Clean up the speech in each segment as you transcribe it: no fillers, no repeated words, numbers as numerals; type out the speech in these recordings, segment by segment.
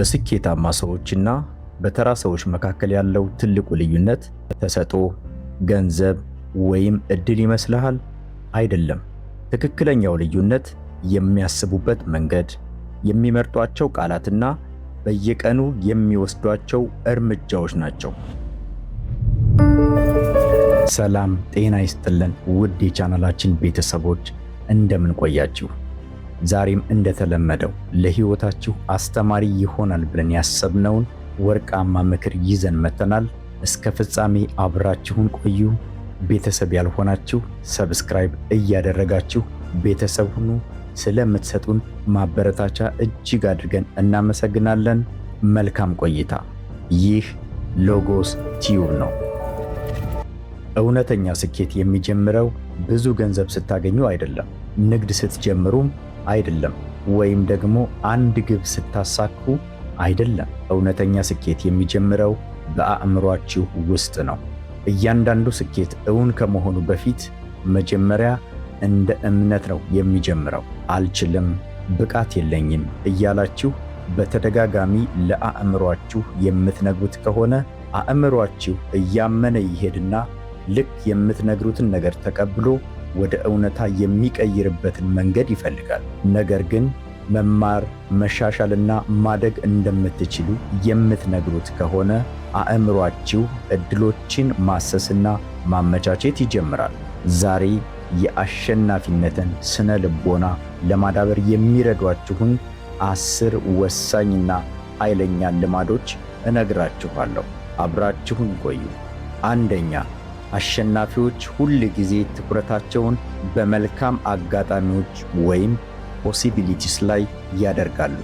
በስኬታማ ሰዎችና በተራ ሰዎች መካከል ያለው ትልቁ ልዩነት ተሰጥኦ፣ ገንዘብ ወይም እድል ይመስልሃል? አይደለም። ትክክለኛው ልዩነት የሚያስቡበት መንገድ፣ የሚመርጧቸው ቃላትና በየቀኑ የሚወስዷቸው እርምጃዎች ናቸው። ሰላም ጤና ይስጥልን ውድ የቻናላችን ቤተሰቦች እንደምን ቆያችሁ? ዛሬም እንደተለመደው ለህይወታችሁ አስተማሪ ይሆናል ብለን ያሰብነውን ወርቃማ ምክር ይዘን መተናል። እስከ ፍጻሜ አብራችሁን ቆዩ። ቤተሰብ ያልሆናችሁ ሰብስክራይብ እያደረጋችሁ ቤተሰብ ሁኑ። ስለምትሰጡን ማበረታቻ እጅግ አድርገን እናመሰግናለን። መልካም ቆይታ። ይህ ሎጎስ ቲዩብ ነው። እውነተኛ ስኬት የሚጀምረው ብዙ ገንዘብ ስታገኙ አይደለም፣ ንግድ ስትጀምሩም አይደለም፣ ወይም ደግሞ አንድ ግብ ስታሳኩ አይደለም። እውነተኛ ስኬት የሚጀምረው በአእምሯችሁ ውስጥ ነው። እያንዳንዱ ስኬት እውን ከመሆኑ በፊት መጀመሪያ እንደ እምነት ነው የሚጀምረው። አልችልም፣ ብቃት የለኝም እያላችሁ በተደጋጋሚ ለአእምሯችሁ የምትነግሩት ከሆነ አእምሯችሁ እያመነ ይሄድና ልክ የምትነግሩትን ነገር ተቀብሎ ወደ እውነታ የሚቀይርበትን መንገድ ይፈልጋል። ነገር ግን መማር መሻሻልና ማደግ እንደምትችሉ የምትነግሩት ከሆነ አእምሯችሁ እድሎችን ማሰስና ማመቻቸት ይጀምራል። ዛሬ የአሸናፊነትን ስነ ልቦና ለማዳበር የሚረዷችሁን 10 ወሳኝና ኃይለኛ ልማዶች እነግራችኋለሁ። አብራችሁን ቆዩ። አንደኛ፣ አሸናፊዎች ሁል ጊዜ ትኩረታቸውን በመልካም አጋጣሚዎች ወይም ፖሲቢሊቲስ ላይ ያደርጋሉ።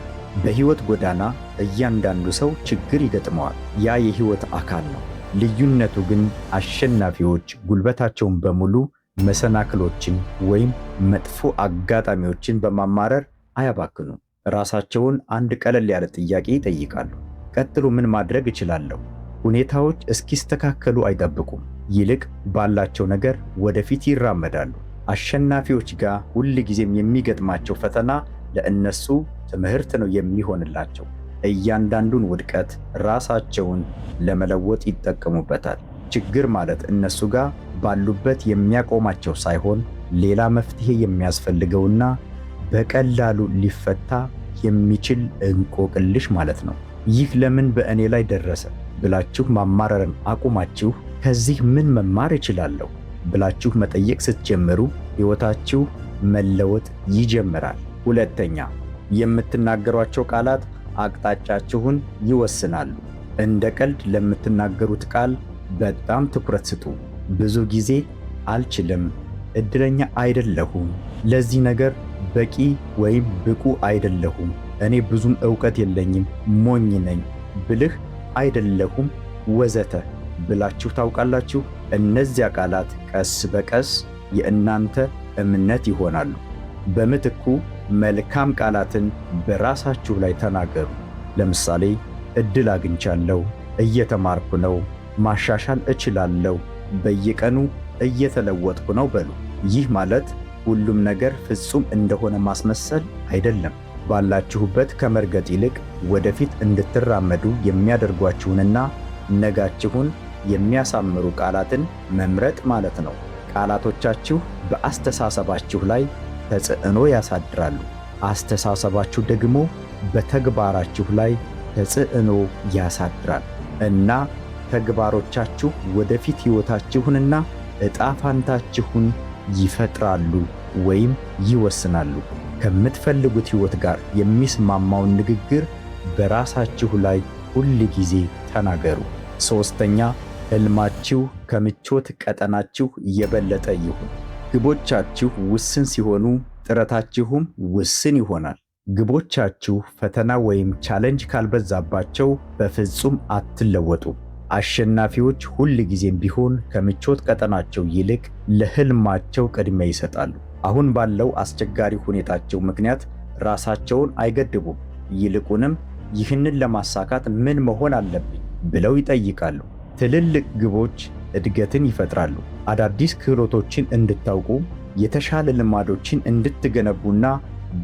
በህይወት ጎዳና እያንዳንዱ ሰው ችግር ይገጥመዋል። ያ የህይወት አካል ነው። ልዩነቱ ግን አሸናፊዎች ጉልበታቸውን በሙሉ መሰናክሎችን ወይም መጥፎ አጋጣሚዎችን በማማረር አያባክኑም። ራሳቸውን አንድ ቀለል ያለ ጥያቄ ይጠይቃሉ። ቀጥሎ ምን ማድረግ እችላለሁ? ሁኔታዎች እስኪስተካከሉ አይጠብቁም። ይልቅ ባላቸው ነገር ወደፊት ይራመዳሉ። አሸናፊዎች ጋር ሁል ጊዜም የሚገጥማቸው ፈተና ለእነሱ ትምህርት ነው የሚሆንላቸው። እያንዳንዱን ውድቀት ራሳቸውን ለመለወጥ ይጠቀሙበታል። ችግር ማለት እነሱ ጋር ባሉበት የሚያቆማቸው ሳይሆን ሌላ መፍትሄ የሚያስፈልገውና በቀላሉ ሊፈታ የሚችል እንቆቅልሽ ማለት ነው። ይህ ለምን በእኔ ላይ ደረሰ ብላችሁ ማማረርን አቁማችሁ ከዚህ ምን መማር እችላለሁ ብላችሁ መጠየቅ ስትጀምሩ ሕይወታችሁ መለወጥ ይጀምራል። ሁለተኛ፣ የምትናገሯቸው ቃላት አቅጣጫችሁን ይወስናሉ። እንደ ቀልድ ለምትናገሩት ቃል በጣም ትኩረት ስጡ። ብዙ ጊዜ አልችልም፣ እድለኛ አይደለሁም፣ ለዚህ ነገር በቂ ወይም ብቁ አይደለሁም፣ እኔ ብዙም ዕውቀት የለኝም፣ ሞኝ ነኝ፣ ብልህ አይደለሁም ወዘተ ብላችሁ ታውቃላችሁ? እነዚያ ቃላት ቀስ በቀስ የእናንተ እምነት ይሆናሉ። በምትኩ መልካም ቃላትን በራሳችሁ ላይ ተናገሩ። ለምሳሌ እድል አግኝቻለሁ፣ እየተማርኩ ነው፣ ማሻሻል እችላለሁ፣ በየቀኑ እየተለወጥኩ ነው በሉ። ይህ ማለት ሁሉም ነገር ፍጹም እንደሆነ ማስመሰል አይደለም። ባላችሁበት ከመርገጥ ይልቅ ወደፊት እንድትራመዱ የሚያደርጓችሁንና ነጋችሁን የሚያሳምሩ ቃላትን መምረጥ ማለት ነው። ቃላቶቻችሁ በአስተሳሰባችሁ ላይ ተጽዕኖ ያሳድራሉ። አስተሳሰባችሁ ደግሞ በተግባራችሁ ላይ ተጽዕኖ ያሳድራል እና ተግባሮቻችሁ ወደፊት ሕይወታችሁንና ዕጣ ፋንታችሁን ይፈጥራሉ ወይም ይወስናሉ። ከምትፈልጉት ሕይወት ጋር የሚስማማውን ንግግር በራሳችሁ ላይ ሁል ጊዜ ተናገሩ። ሦስተኛ፣ ሕልማችሁ ከምቾት ቀጠናችሁ የበለጠ ይሁን። ግቦቻችሁ ውስን ሲሆኑ ጥረታችሁም ውስን ይሆናል። ግቦቻችሁ ፈተና ወይም ቻሌንጅ ካልበዛባቸው በፍጹም አትለወጡም። አሸናፊዎች ሁል ጊዜም ቢሆን ከምቾት ቀጠናቸው ይልቅ ለሕልማቸው ቅድሚያ ይሰጣሉ። አሁን ባለው አስቸጋሪ ሁኔታቸው ምክንያት ራሳቸውን አይገድቡም። ይልቁንም ይህንን ለማሳካት ምን መሆን አለብኝ ብለው ይጠይቃሉ። ትልልቅ ግቦች እድገትን ይፈጥራሉ። አዳዲስ ክህሎቶችን እንድታውቁ፣ የተሻለ ልማዶችን እንድትገነቡና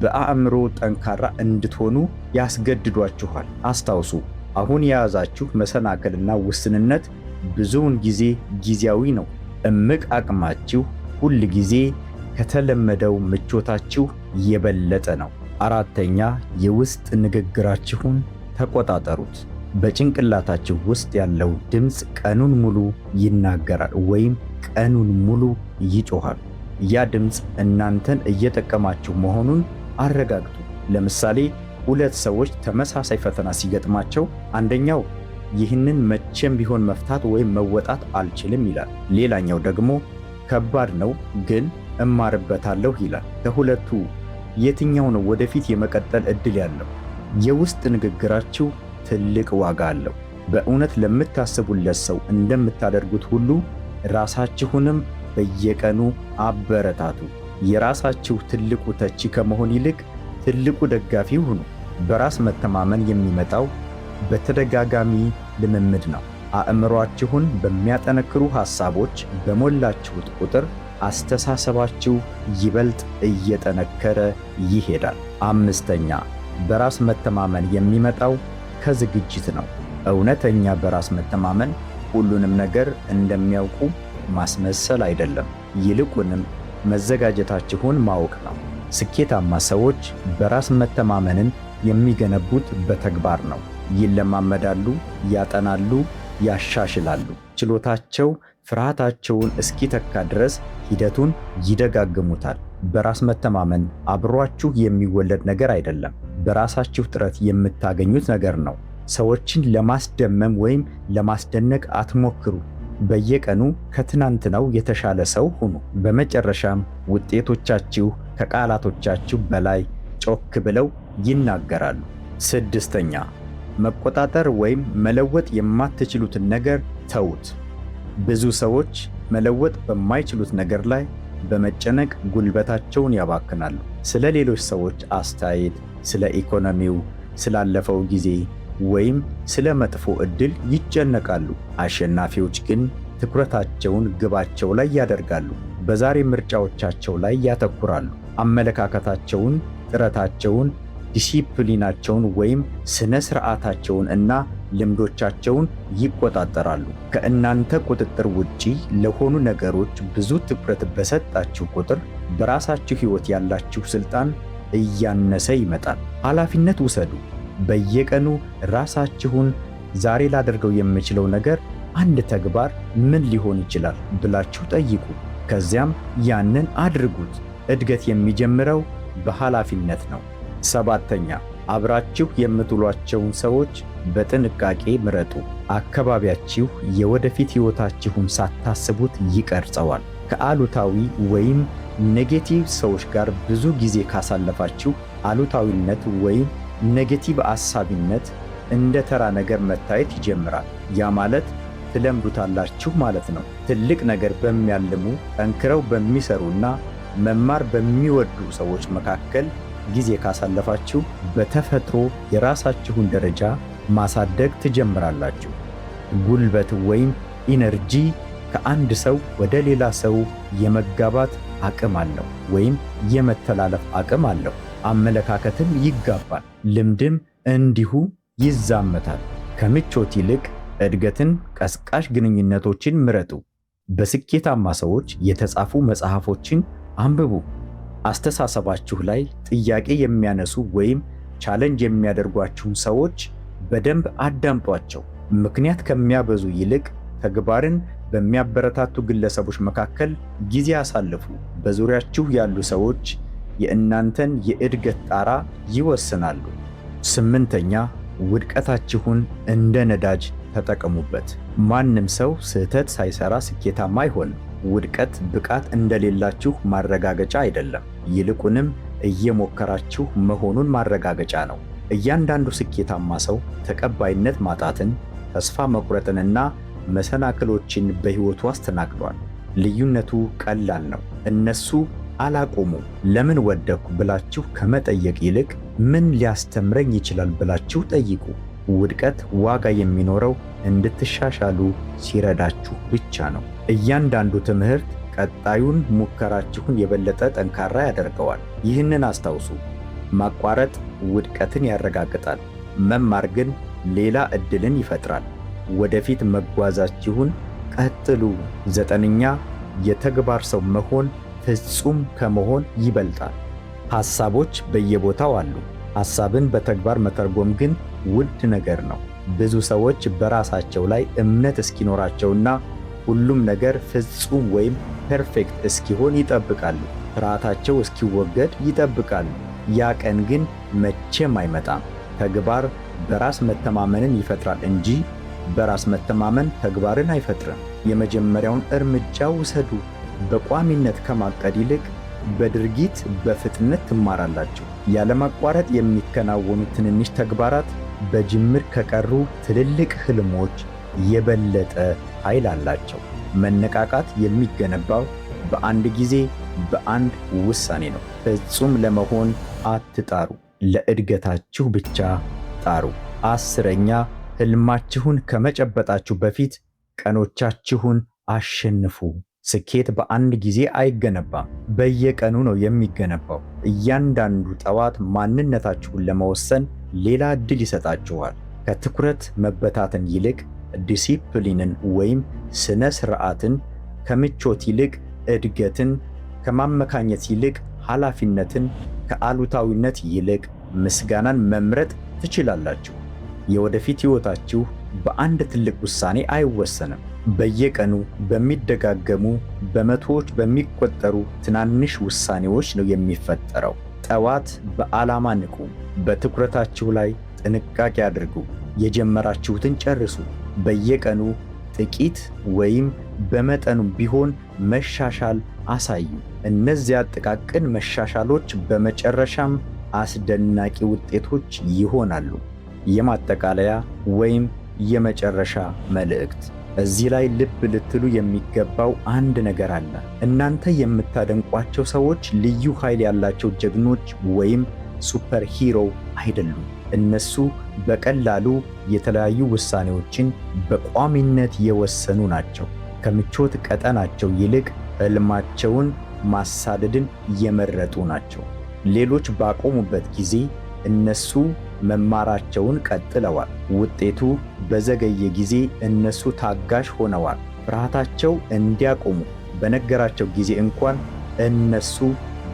በአእምሮ ጠንካራ እንድትሆኑ ያስገድዷችኋል። አስታውሱ፣ አሁን የያዛችሁ መሰናክልና ውስንነት ብዙውን ጊዜ ጊዜያዊ ነው። እምቅ አቅማችሁ ሁል ጊዜ ከተለመደው ምቾታችሁ የበለጠ ነው። አራተኛ፣ የውስጥ ንግግራችሁን ተቆጣጠሩት። በጭንቅላታችሁ ውስጥ ያለው ድምፅ ቀኑን ሙሉ ይናገራል ወይም ቀኑን ሙሉ ይጮኻል። ያ ድምፅ እናንተን እየጠቀማችሁ መሆኑን አረጋግጡ። ለምሳሌ ሁለት ሰዎች ተመሳሳይ ፈተና ሲገጥማቸው አንደኛው ይህንን መቼም ቢሆን መፍታት ወይም መወጣት አልችልም ይላል። ሌላኛው ደግሞ ከባድ ነው ግን እማርበታለሁ ይላል። ከሁለቱ የትኛው ነው ወደፊት የመቀጠል ዕድል ያለው? የውስጥ ንግግራችሁ ትልቅ ዋጋ አለው። በእውነት ለምታስቡለት ሰው እንደምታደርጉት ሁሉ ራሳችሁንም በየቀኑ አበረታቱ። የራሳችሁ ትልቁ ተቺ ከመሆን ይልቅ ትልቁ ደጋፊ ሁኑ። በራስ መተማመን የሚመጣው በተደጋጋሚ ልምምድ ነው። አእምሮአችሁን በሚያጠነክሩ ሐሳቦች በሞላችሁት ቁጥር አስተሳሰባችሁ ይበልጥ እየጠነከረ ይሄዳል። አምስተኛ፣ በራስ መተማመን የሚመጣው ከዝግጅት ነው። እውነተኛ በራስ መተማመን ሁሉንም ነገር እንደሚያውቁ ማስመሰል አይደለም፣ ይልቁንም መዘጋጀታችሁን ማወቅ ነው። ስኬታማ ሰዎች በራስ መተማመንን የሚገነቡት በተግባር ነው። ይለማመዳሉ፣ ያጠናሉ፣ ያሻሽላሉ። ችሎታቸው ፍርሃታቸውን እስኪተካ ድረስ ሂደቱን ይደጋግሙታል። በራስ መተማመን አብሯችሁ የሚወለድ ነገር አይደለም፣ በራሳችሁ ጥረት የምታገኙት ነገር ነው። ሰዎችን ለማስደመም ወይም ለማስደነቅ አትሞክሩ። በየቀኑ ከትናንትናው የተሻለ ሰው ሁኑ። በመጨረሻም ውጤቶቻችሁ ከቃላቶቻችሁ በላይ ጮክ ብለው ይናገራሉ። ስድስተኛ፣ መቆጣጠር ወይም መለወጥ የማትችሉትን ነገር ተዉት። ብዙ ሰዎች መለወጥ በማይችሉት ነገር ላይ በመጨነቅ ጉልበታቸውን ያባክናሉ። ስለ ሌሎች ሰዎች አስተያየት፣ ስለ ኢኮኖሚው፣ ስላለፈው ጊዜ ወይም ስለ መጥፎ ዕድል ይጨነቃሉ። አሸናፊዎች ግን ትኩረታቸውን ግባቸው ላይ ያደርጋሉ። በዛሬ ምርጫዎቻቸው ላይ ያተኩራሉ። አመለካከታቸውን፣ ጥረታቸውን፣ ዲሲፕሊናቸውን ወይም ስነ ስርዓታቸውን እና ልምዶቻቸውን ይቆጣጠራሉ። ከእናንተ ቁጥጥር ውጪ ለሆኑ ነገሮች ብዙ ትኩረት በሰጣችሁ ቁጥር በራሳችሁ ሕይወት ያላችሁ ስልጣን እያነሰ ይመጣል። ኃላፊነት ውሰዱ። በየቀኑ ራሳችሁን ዛሬ ላደርገው የምችለው ነገር አንድ ተግባር ምን ሊሆን ይችላል ብላችሁ ጠይቁ። ከዚያም ያንን አድርጉት። እድገት የሚጀምረው በኃላፊነት ነው። ሰባተኛ፣ አብራችሁ የምትውሏቸውን ሰዎች በጥንቃቄ ምረጡ። አካባቢያችሁ የወደፊት ሕይወታችሁን ሳታስቡት ይቀርጸዋል። ከአሉታዊ ወይም ኔጌቲቭ ሰዎች ጋር ብዙ ጊዜ ካሳለፋችሁ አሉታዊነት ወይም ኔጌቲቭ አሳቢነት እንደ ተራ ነገር መታየት ይጀምራል። ያ ማለት ትለምዱታላችሁ ማለት ነው። ትልቅ ነገር በሚያልሙ ጠንክረው በሚሰሩና መማር በሚወዱ ሰዎች መካከል ጊዜ ካሳለፋችሁ በተፈጥሮ የራሳችሁን ደረጃ ማሳደግ ትጀምራላችሁ። ጉልበት ወይም ኢነርጂ ከአንድ ሰው ወደ ሌላ ሰው የመጋባት አቅም አለው ወይም የመተላለፍ አቅም አለው። አመለካከትም ይጋባል፣ ልምድም እንዲሁ ይዛመታል። ከምቾት ይልቅ እድገትን ቀስቃሽ ግንኙነቶችን ምረጡ። በስኬታማ ሰዎች የተጻፉ መጽሐፎችን አንብቡ። አስተሳሰባችሁ ላይ ጥያቄ የሚያነሱ ወይም ቻሌንጅ የሚያደርጓችሁን ሰዎች በደንብ አዳምጧቸው። ምክንያት ከሚያበዙ ይልቅ ተግባርን በሚያበረታቱ ግለሰቦች መካከል ጊዜ አሳልፉ። በዙሪያችሁ ያሉ ሰዎች የእናንተን የእድገት ጣራ ይወስናሉ። ስምንተኛ፣ ውድቀታችሁን እንደ ነዳጅ ተጠቀሙበት። ማንም ሰው ስህተት ሳይሰራ ስኬታማ አይሆንም። ውድቀት ብቃት እንደሌላችሁ ማረጋገጫ አይደለም፣ ይልቁንም እየሞከራችሁ መሆኑን ማረጋገጫ ነው። እያንዳንዱ ስኬታማ ሰው ተቀባይነት ማጣትን፣ ተስፋ መቁረጥንና መሰናክሎችን በሕይወቱ አስተናግዷል። ልዩነቱ ቀላል ነው። እነሱ አላቆሙም። ለምን ወደኩ ብላችሁ ከመጠየቅ ይልቅ ምን ሊያስተምረኝ ይችላል ብላችሁ ጠይቁ። ውድቀት ዋጋ የሚኖረው እንድትሻሻሉ ሲረዳችሁ ብቻ ነው። እያንዳንዱ ትምህርት ቀጣዩን ሙከራችሁን የበለጠ ጠንካራ ያደርገዋል። ይህንን አስታውሱ። ማቋረጥ ውድቀትን ያረጋግጣል፣ መማር ግን ሌላ ዕድልን ይፈጥራል። ወደፊት መጓዛችሁን ቀጥሉ። 9ኛ የተግባር ሰው መሆን ፍጹም ከመሆን ይበልጣል። ሐሳቦች በየቦታው አሉ። ሐሳብን በተግባር መተርጎም ግን ውድ ነገር ነው። ብዙ ሰዎች በራሳቸው ላይ እምነት እስኪኖራቸውና ሁሉም ነገር ፍጹም ወይም ፐርፌክት እስኪሆን ይጠብቃሉ። ፍርሃታቸው እስኪወገድ ይጠብቃሉ። ያ ቀን ግን መቼም አይመጣም። ተግባር በራስ መተማመንን ይፈጥራል እንጂ በራስ መተማመን ተግባርን አይፈጥርም። የመጀመሪያውን እርምጃ ውሰዱ። በቋሚነት ከማቀድ ይልቅ በድርጊት በፍጥነት ትማራላችሁ። ያለማቋረጥ የሚከናወኑ ትንንሽ ተግባራት በጅምር ከቀሩ ትልልቅ ህልሞች የበለጠ ኃይል አላቸው። መነቃቃት የሚገነባው በአንድ ጊዜ በአንድ ውሳኔ ነው። ፍጹም ለመሆን አትጣሩ፣ ለእድገታችሁ ብቻ ጣሩ። 10ኛ ህልማችሁን ከመጨበጣችሁ በፊት ቀኖቻችሁን አሸንፉ። ስኬት በአንድ ጊዜ አይገነባም፣ በየቀኑ ነው የሚገነባው። እያንዳንዱ ጠዋት ማንነታችሁን ለመወሰን ሌላ ዕድል ይሰጣችኋል። ከትኩረት መበታተን ይልቅ ዲሲፕሊንን ወይም ስነ ስርዓትን፣ ከምቾት ይልቅ እድገትን፣ ከማመካኘት ይልቅ ኃላፊነትን፣ ከአሉታዊነት ይልቅ ምስጋናን መምረጥ ትችላላችሁ። የወደፊት ሕይወታችሁ በአንድ ትልቅ ውሳኔ አይወሰንም። በየቀኑ በሚደጋገሙ በመቶዎች በሚቆጠሩ ትናንሽ ውሳኔዎች ነው የሚፈጠረው። ጠዋት በዓላማ ንቁ። በትኩረታችሁ ላይ ጥንቃቄ አድርጉ። የጀመራችሁትን ጨርሱ። በየቀኑ ጥቂት ወይም በመጠኑ ቢሆን መሻሻል አሳዩ። እነዚያ ጥቃቅን መሻሻሎች በመጨረሻም አስደናቂ ውጤቶች ይሆናሉ። የማጠቃለያ ወይም የመጨረሻ መልእክት። እዚህ ላይ ልብ ልትሉ የሚገባው አንድ ነገር አለ። እናንተ የምታደንቋቸው ሰዎች ልዩ ኃይል ያላቸው ጀግኖች ወይም ሱፐር ሂሮ አይደሉም። እነሱ በቀላሉ የተለያዩ ውሳኔዎችን በቋሚነት የወሰኑ ናቸው። ከምቾት ቀጠናቸው ይልቅ ሕልማቸውን ማሳደድን የመረጡ ናቸው። ሌሎች ባቆሙበት ጊዜ እነሱ መማራቸውን ቀጥለዋል። ውጤቱ በዘገየ ጊዜ እነሱ ታጋሽ ሆነዋል። ፍርሃታቸው እንዲያቆሙ በነገራቸው ጊዜ እንኳን እነሱ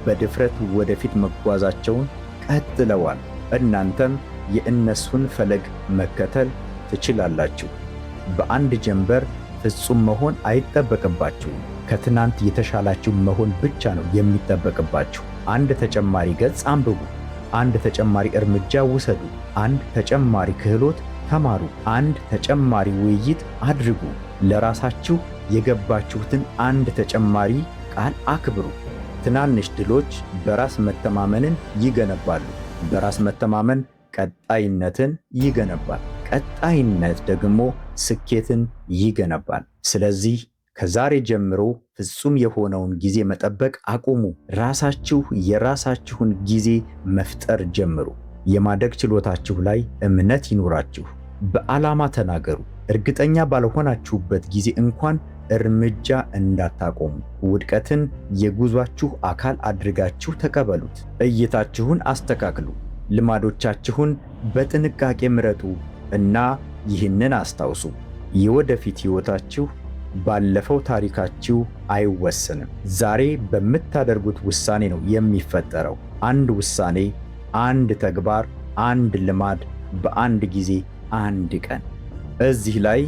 በድፍረት ወደፊት መጓዛቸውን ቀጥለዋል። እናንተም የእነሱን ፈለግ መከተል ትችላላችሁ። በአንድ ጀንበር ፍጹም መሆን አይጠበቅባችሁም። ከትናንት የተሻላችሁ መሆን ብቻ ነው የሚጠበቅባችሁ። አንድ ተጨማሪ ገጽ አንብቡ። አንድ ተጨማሪ እርምጃ ውሰዱ። አንድ ተጨማሪ ክህሎት ተማሩ። አንድ ተጨማሪ ውይይት አድርጉ። ለራሳችሁ የገባችሁትን አንድ ተጨማሪ ቃል አክብሩ። ትናንሽ ድሎች በራስ መተማመንን ይገነባሉ። በራስ መተማመን ቀጣይነትን ይገነባል። ቀጣይነት ደግሞ ስኬትን ይገነባል። ስለዚህ ከዛሬ ጀምሮ ፍጹም የሆነውን ጊዜ መጠበቅ አቁሙ። ራሳችሁ የራሳችሁን ጊዜ መፍጠር ጀምሩ። የማደግ ችሎታችሁ ላይ እምነት ይኑራችሁ። በዓላማ ተናገሩ። እርግጠኛ ባልሆናችሁበት ጊዜ እንኳን እርምጃ እንዳታቆሙ። ውድቀትን የጉዟችሁ አካል አድርጋችሁ ተቀበሉት። እይታችሁን አስተካክሉ። ልማዶቻችሁን በጥንቃቄ ምረጡ እና ይህንን አስታውሱ። የወደፊት ሕይወታችሁ ባለፈው ታሪካችሁ አይወሰንም። ዛሬ በምታደርጉት ውሳኔ ነው የሚፈጠረው። አንድ ውሳኔ፣ አንድ ተግባር፣ አንድ ልማድ፣ በአንድ ጊዜ፣ አንድ ቀን። እዚህ ላይ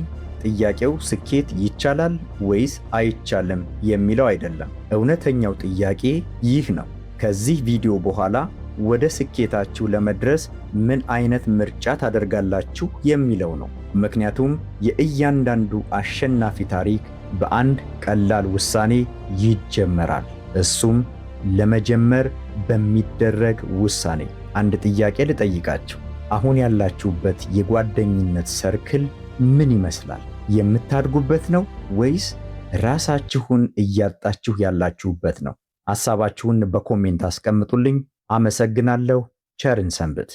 ጥያቄው ስኬት ይቻላል ወይስ አይቻልም የሚለው አይደለም። እውነተኛው ጥያቄ ይህ ነው። ከዚህ ቪዲዮ በኋላ ወደ ስኬታችሁ ለመድረስ ምን አይነት ምርጫ ታደርጋላችሁ የሚለው ነው። ምክንያቱም የእያንዳንዱ አሸናፊ ታሪክ በአንድ ቀላል ውሳኔ ይጀመራል። እሱም ለመጀመር በሚደረግ ውሳኔ። አንድ ጥያቄ ልጠይቃችሁ። አሁን ያላችሁበት የጓደኝነት ሰርክል ምን ይመስላል? የምታድጉበት ነው ወይስ ራሳችሁን እያጣችሁ ያላችሁበት ነው? ሐሳባችሁን በኮሜንት አስቀምጡልኝ። አመሰግናለሁ። ቸርን ሰንብት።